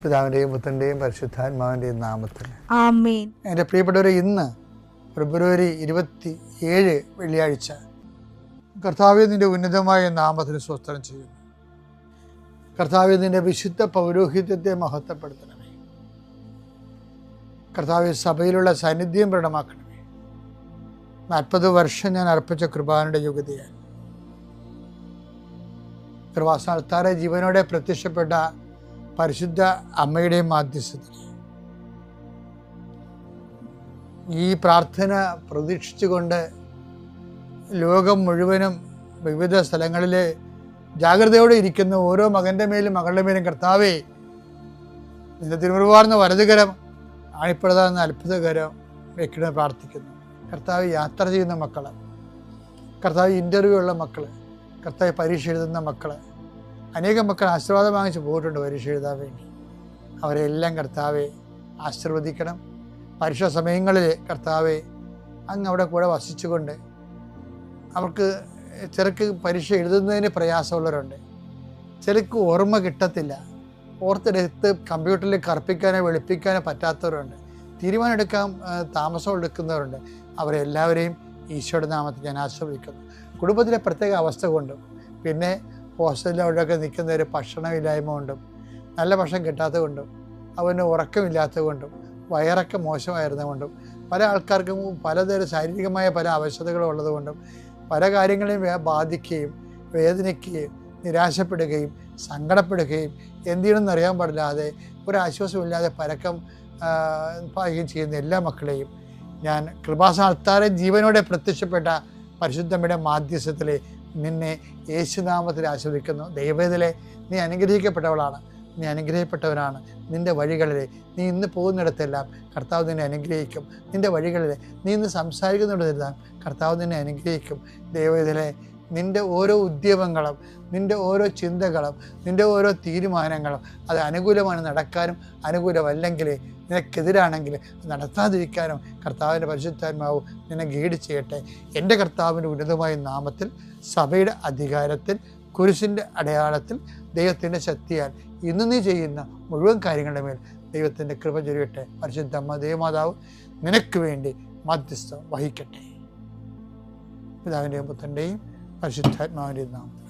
പിതാവിൻ്റെയും പുത്രൻ്റെയും പരിശുദ്ധാത്മാവിൻ്റെയും നാമത്തിൽ ആമേൻ. എൻ്റെ പ്രിയപ്പെട്ടവരെ, ഇന്ന് ഫെബ്രുവരി 27 വെള്ളിയാഴ്ച കർത്താവേ, നിൻ്റെ ഉന്നതമായ നാമത്തിന് സ്തോത്രം ചെയ്യുന്നു. കർത്താവേ, നിൻ്റെ വിശുദ്ധ പൗരോഹിത്യത്തെ മഹത്വപ്പെടുത്തണമേ. കർത്താവേ, സഭയിലുള്ള സാന്നിധ്യം പ്രകടമാക്കണമേ. 40 വർഷം ഞാൻ അർപ്പിച്ച കൃപാനയുടെ യോഗ്യതയാൽ കൃപാസ്ഥാനത്താറെ ജീവനോടെ പ്രത്യക്ഷപ്പെട്ട പരിശുദ്ധ അമ്മയുടെയും മാധ്യസ്ഥത്തിൽ ഈ പ്രാർത്ഥന പ്രതീക്ഷിച്ചുകൊണ്ട് ലോകം മുഴുവനും വിവിധ സ്ഥലങ്ങളിൽ ജാഗ്രതയോടെ ഇരിക്കുന്ന ഓരോ മകൻ്റെ മേലും മകളുടെ മേലും കർത്താവേ, നിന്റെ തിരുമുറുവാർന്ന വലതുകരം ആണിപ്പെടുന്ന അത്ഭുതകരം വെക്കണമെന്ന് പ്രാർത്ഥിക്കുന്നു. കർത്താവ്, യാത്ര ചെയ്യുന്ന മക്കൾ, കർത്താവ് ഇൻ്റർവ്യൂ ഉള്ള മക്കൾ, കർത്താവ് പരീക്ഷ എഴുതുന്ന മക്കൾ, അനേകം മക്കൾ ആശീർവാദം വാങ്ങിച്ച് പോയിട്ടുണ്ട് പരീക്ഷ എഴുതാൻ വേണ്ടി. അവരെല്ലാം കർത്താവെ ആശീർവദിക്കണം. പരീക്ഷാ സമയങ്ങളിൽ കർത്താവെ അങ്ങ് അവിടെ കൂടെ വസിച്ചുകൊണ്ട് അവർക്ക് ചിലർക്ക് പരീക്ഷ എഴുതുന്നതിന് പ്രയാസമുള്ളവരുണ്ട്, ചിലർക്ക് ഓർമ്മ കിട്ടത്തില്ല, ഓർത്തെടുത്ത് കമ്പ്യൂട്ടറിൽ കറുപ്പിക്കാനോ വെളുപ്പിക്കാനോ പറ്റാത്തവരുണ്ട്, തീരുമാനം എടുക്കാൻ താമസം എടുക്കുന്നവരുണ്ട്. അവരെല്ലാവരെയും ഈശോയുടെ നാമത്തിൽ ഞാൻ ആശീർവദിക്കുന്നു. കുടുംബത്തിലെ പ്രത്യേക അവസ്ഥ കൊണ്ടും പിന്നെ ഹോസ്റ്റലിൽ അവിടെയൊക്കെ നിൽക്കുന്നവർ ഭക്ഷണമില്ലായ്മ കൊണ്ടും നല്ല ഭക്ഷണം കിട്ടാത്തത് കൊണ്ടും അവന് ഉറക്കമില്ലാത്തത് കൊണ്ടും വയറൊക്കെ മോശമായിരുന്നതുകൊണ്ടും പല ആൾക്കാർക്കും പലതരം ശാരീരികമായ പല അവശതകളും ഉള്ളതുകൊണ്ടും പല കാര്യങ്ങളെയും ബാധിക്കുകയും വേദനിക്കുകയും നിരാശപ്പെടുകയും സങ്കടപ്പെടുകയും എന്ത് ചെയ്യണമെന്ന് അറിയാൻ പാടില്ലാതെ ഒരാശ്വാസമില്ലാതെ പരക്കം പാകുകയും ചെയ്യുന്ന എല്ലാ മക്കളെയും ഞാൻ കൃപാസ്ഥാനത്താറെ ജീവനോടെ പ്രത്യക്ഷപ്പെട്ട പരിശുദ്ധമ്മയുടെ മാധ്യസ്ഥത്തിലെ നിന്നെ യേശുനാമത്തിൽ ആശീർവദിക്കുന്നു. ദൈവവേദലെ, നീ അനുഗ്രഹിക്കപ്പെട്ടവളാണ്, നീ അനുഗ്രഹിക്കപ്പെട്ടവനാണ്. നിൻ്റെ വഴികളിൽ നീ ഇന്ന് പോകുന്നിടത്തെല്ലാം കർത്താവ് നിന്നെ അനുഗ്രഹിക്കും. നിൻ്റെ വഴികളിൽ നീ ഇന്ന് സംസാരിക്കുന്നിടത്തെല്ലാം കർത്താവ് നിന്നെ അനുഗ്രഹിക്കും. ദൈവവേദലെ, നിൻ്റെ ഓരോ ഉദ്യമങ്ങളും നിൻ്റെ ഓരോ ചിന്തകളും നിൻ്റെ ഓരോ തീരുമാനങ്ങളും അത് അനുകൂലമാണ് നടക്കാനും അനുകൂലമല്ലെങ്കിൽ നിനക്കെതിരാണെങ്കിൽ നടത്താതിരിക്കാനും കർത്താവിൻ്റെ പരിശുദ്ധാത്മാവ് നിന്നെ ഗൈഡ് ചെയ്യട്ടെ. എൻ്റെ കർത്താവിൻ്റെ ഉന്നതമായ നാമത്തിൽ, സഭയുടെ അധികാരത്തിൽ, കുരിശിൻ്റെ അടയാളത്തിൽ, ദൈവത്തിൻ്റെ ശക്തിയാൽ ഇന്ന് നീ ചെയ്യുന്ന മുഴുവൻ കാര്യങ്ങളുടെ മേൽ ദൈവത്തിൻ്റെ കൃപ ചൊരിയട്ടെ. പരിശുദ്ധമ്മ ദേവമാതാവ് നിനക്ക് വേണ്ടി മധ്യസ്ഥം വഹിക്കട്ടെ. പിതാവിൻ്റെയും പുത്രൻ്റെയും പരിശുദ്ധാത്മാവിൻ്റെയും നാമത്തിൽ.